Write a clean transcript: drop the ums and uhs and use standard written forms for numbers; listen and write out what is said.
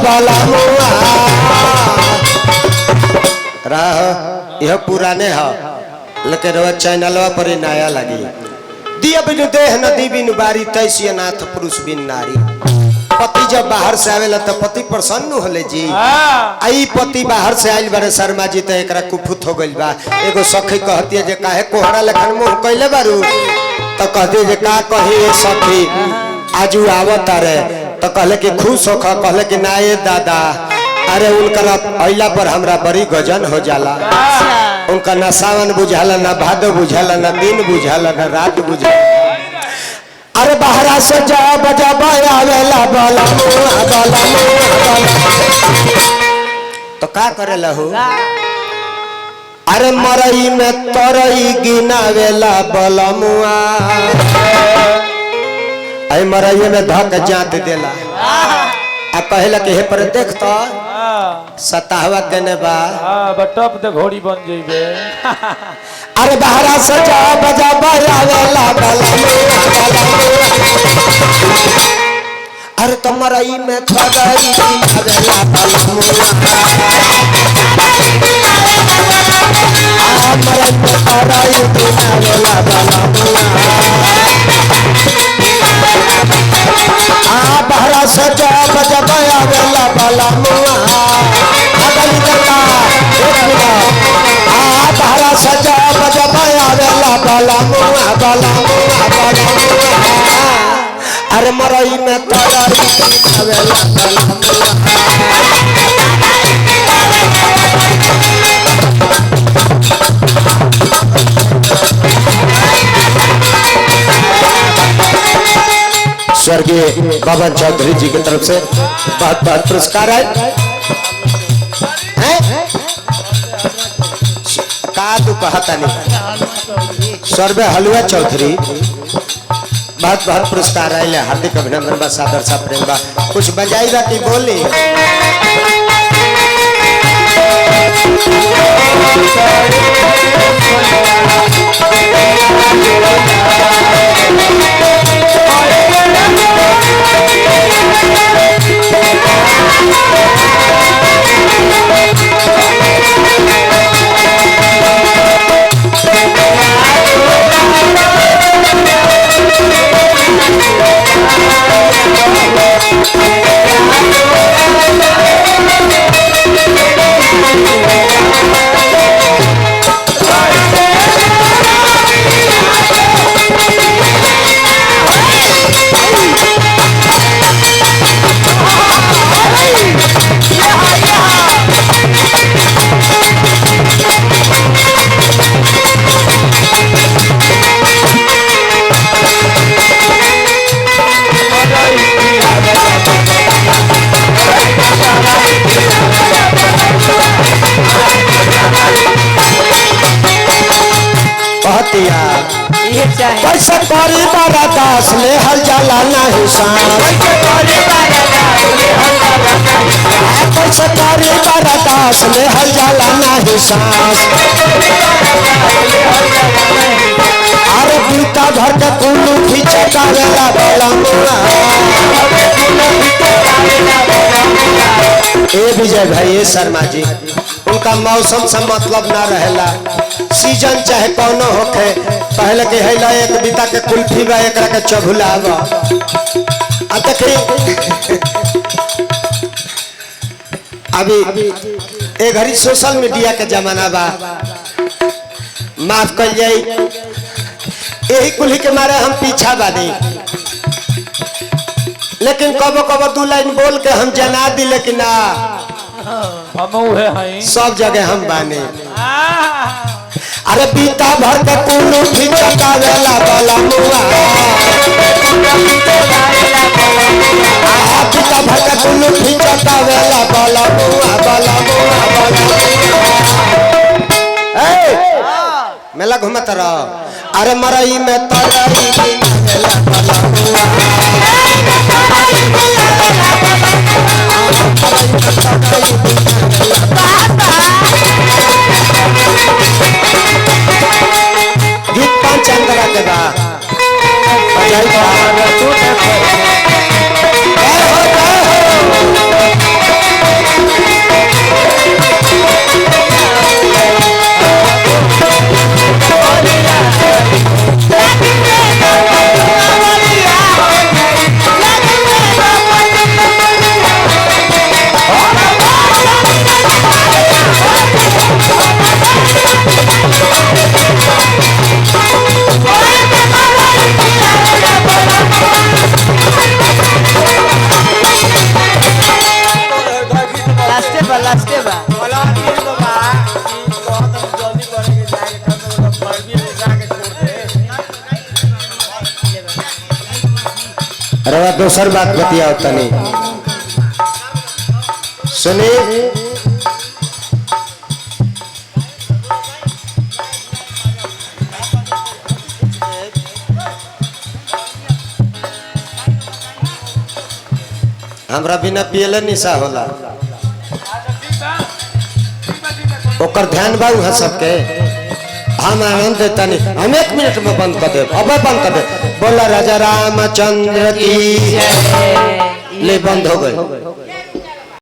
बाला मुआ रहा यह पुराने है लेकिन रोज चैनलवा पर नया लगी दिया बिनु देह नदी बिनु बारी तैसी अनाथ पुरुष बिन नारी पति जब बाहर से आवेला तो पति प्रसन्न होले जी आई पति बाहर से आइल बड़े शर्मा जी तो एकरा कुफुत हो गइल बा एगो सखी कहती है जे काहे कोहरा लेखन मुंह कइले बारू तो कहती जे का कही ए सखी आजू आवत रे तो कहले कि खुश होख कहले कि ना ए दादा अरे उनका अइला पर हमरा बड़ी गजन हो जाला उनका ना सावन बुझाला ना भादो बुझाला ना दिन बुझाला ना रात बुझाला अरे बाहरा से जा बजा आवेला बाला तो का करे लहू अरे मरई में तरई गिनावेला बलमुआ आई मरई में धक जात देला आ कहला कि हे पर देख तो सताहवा कने बा बटप तो घोड़ी बन जइबे अरे बाहरा से जा बजा आवेला अरे तुम्हारी में खगरी आवेला बलमुआ मरई में तरई गिनावेला बलमुआ बाहरा से जा बजा आवेला बलमुआ बाहरा से जा बजा आवेला बलमुआ अरे मरई में तरई आवेला स्वर्गीय बाबा चौधरी जी की तरफ से बहुत बहुत पुरस्कार है का तू कहता नहीं स्वर्गीय हलवा चौधरी बहुत बहुत पुरस्कार है हार्दिक अभिनंदन बा सादर सा प्रेम बा कुछ बजाई बा की बोली कैसे करी बारा दास ले हल जाला नहीं सांस कैसे करी बारा दास ले हल जाला नहीं सांस अरे पीता भर के कुल्लू खींचकावेला बलमुआ ए विजय भाई ए शर्मा जी उनका मौसम से मतलब ना रहेला सीजन चाहे कौनो होखे पहले के हैला एक बीता के कुल्फी बा एकरा के चबुलावा आ देखी अभी ए घड़ी सोशल मीडिया के जमाना बा माफ कर जाई यही कुल्ही के मारे हम पीछा बानी लेकिन कबो कबो दू लाइन बोल के हम जना दी लेकिन ना सब जगह हम बानी अरे पीता भर के कुल्लू खींचकावेला बलमुआ पीता भर के कुल्लू खींचकावेला बलमुआ मेला घूमत रह अरे मरई में तरई गिनावेला बलमुआ गीत पंचंद्रा के बा बजाई लास्टे बा बोला दिन बाबा कि बहुत जल्दी करे के जाके कर तो बर्बी ले जाके छोड़ दे अरे दोसर बात बतियाओ तनी सुनी हमरा बिना पियले निशा होला ओकर ध्यान बा उहाँ सबके हम आनंद देता नहीं हम 1 मिनट में बंद कर दे अब बंद कर दे बोला राजा रामचंद्र की ले बंद हो गए